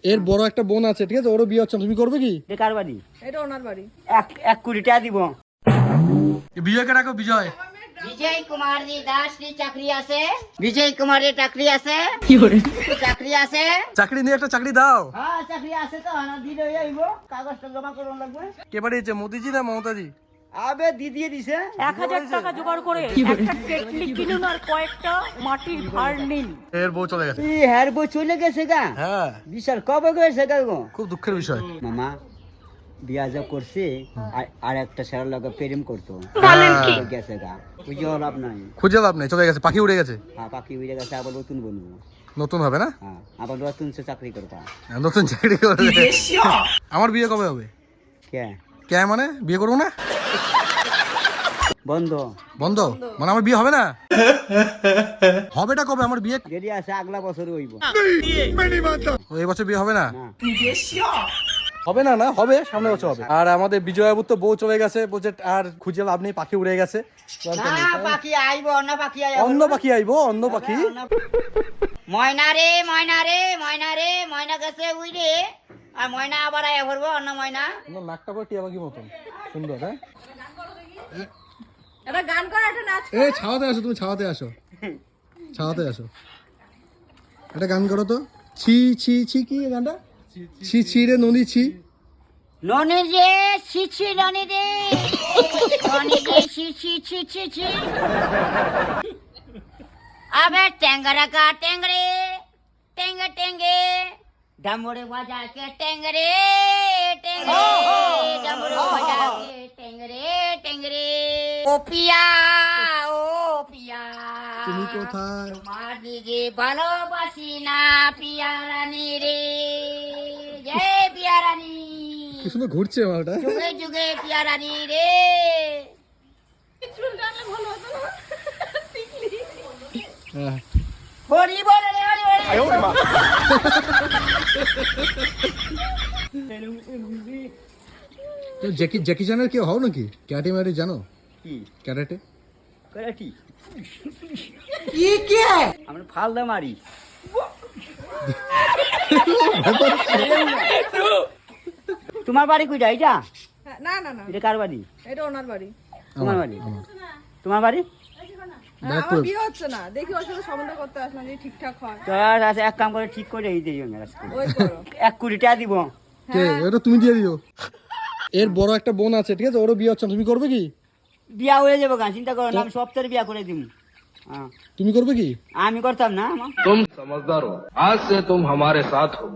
এর বড় একটা বোন আছে, ঠিক আছে, ওরও বিয়ে হচ্ছে, তুমি করবে কি? কার বাড়ি? এটা ওনার বাড়ি। 1 কোটি টাকা দিব। বিজয়কে ডাকো। বিজয় বিজয় কুমার জি দাস নি চাকরি আছে? বিজয় কুমার এর চাকরি আছে? কি করে? চাকরি আছে? চাকরি নিয়ে একটা চাকরি দাও। হ্যাঁ চাকরি আছে তো, না দিলে আইবো, কাগজটা জমা করুন লাগবে। কে পাঠিয়েছে, মোদিজি না মমতাজি? আবে দিয়ে দিছে। 1000 টাকা জোগাড় করে একটা কেটলি কিনুন আর কয়েকটা মাটির ভাঁড় নিন। এর বউ চলে গেছে। এই হ্যার বই চলে গেছে গা? হ্যাঁ, বিশাল কবে গেছে গা গো? খুব দুঃখের বিষয়। মামা বিয়া যা করছে আর একটা ছেলের লগে প্রেম করতো, গেছে গা, বুঝে লাভ নাই। খুঁজে লাভ নেই, চলে গেছে, পাখি উড়ে গেছে। হ্যাঁ পাখি উড়ে গেছে, আবার নতুন বনবো। নতুন হবে না? হ্যাঁ আবার নতুন সে চাকরি করবা। নতুন চাকরি করবে। আমার বিয়ে কবে হবে? কে কে মানে বিয়ে করবো না? বন্ধ বন্ধ মানে আমার বিয়ে হবে না? হবেটা কবে আমার বিয়ে? দেরি আছে, আগলা বছর হইব। এই বছর বিয়ে হবে না? না হবে না, না হবে, সামনে বছর হবে। আর আমাদের বিজয় বাবুর তো বউ চলে গেছে, বলছে আর খুঁজে লাভ নেই, পাখি উড়ে গেছে। না পাখি আইব, অন্য পাখি আইব। অন্য পাখি আইবো, অন্য পাখি। ময়না রে ময়না রে ময়না রে, ময়না গেছে উইরে, আর ময়না আবার আয়া ভরবো, অন্য ময়না। আমার নাকটা করে টিয়া পাখি মতন সুন্দর। হ্যাঁ, এটা গান করা, একটা নাচ। এই ছাওয়াতে আসো, তুমি ছাওয়াতে আসো, ছাওয়াতে আসো, একটা গান করো তো। ছি ছি ছি, কি গানটা? ছি ছি রে ননি ছি। ননি রে ছি ননি রে, ননি রে ছি। আবে টেঙ্গরা কা টেঙ্গরে, টেঙ্গে ডামরে বাজা কে টেঙ্গরে, ডামরে বাজা কে টেঙ্গরে। ও পিয়া তুমি কোথায়? তোমার দিকে ভালোবাসি না পিয়া রানী রে, জয় পিয়া রানী, কি সুন্দর ঘুরছে মালটা। যুগে যুগে পিয়া রানী রে। চুল টানলে ভালো হতো না? হ্যাঁ। হরি বল রে হরি বল। তো জ্যাকি চ্যানের কেউ হও নাকি? ক্যারাটে ম্যারাটে জানো? কি ক্যারাটে? করাটি কি আমরা ফালদা মারি। তোমার বাড়ি কইটা? এটা না না না, এটা কার বাড়ি? এটা ওনার বাড়ি। তোমার বাড়ি? তোমার বাড়ি? আমার বিয়ে হচ্ছে না, দেখি ওর সাথে সম্বন্ধ করতে আসলাম, যদি ঠিকঠাক হয়। তো আচ্ছা এক কাম করে ঠিক করে এই দিও না। ওই করো। 1 কোটি টাকা দিব। কে? এটা তুমি দিয়ে দিও। এর বড় একটা বোন আছে, ঠিক আছে, ওরও বিয়ে হচ্ছে, তুমি করবে কি? বিয়া হয়ে যাবো গান, চিন্তা করো না, আমি সপ্তাহে বিয়া করে দিব। তুমি করবে কি? আমি করতাম না। तुम समझदार हो, आज से तुम हमारे साथ हो।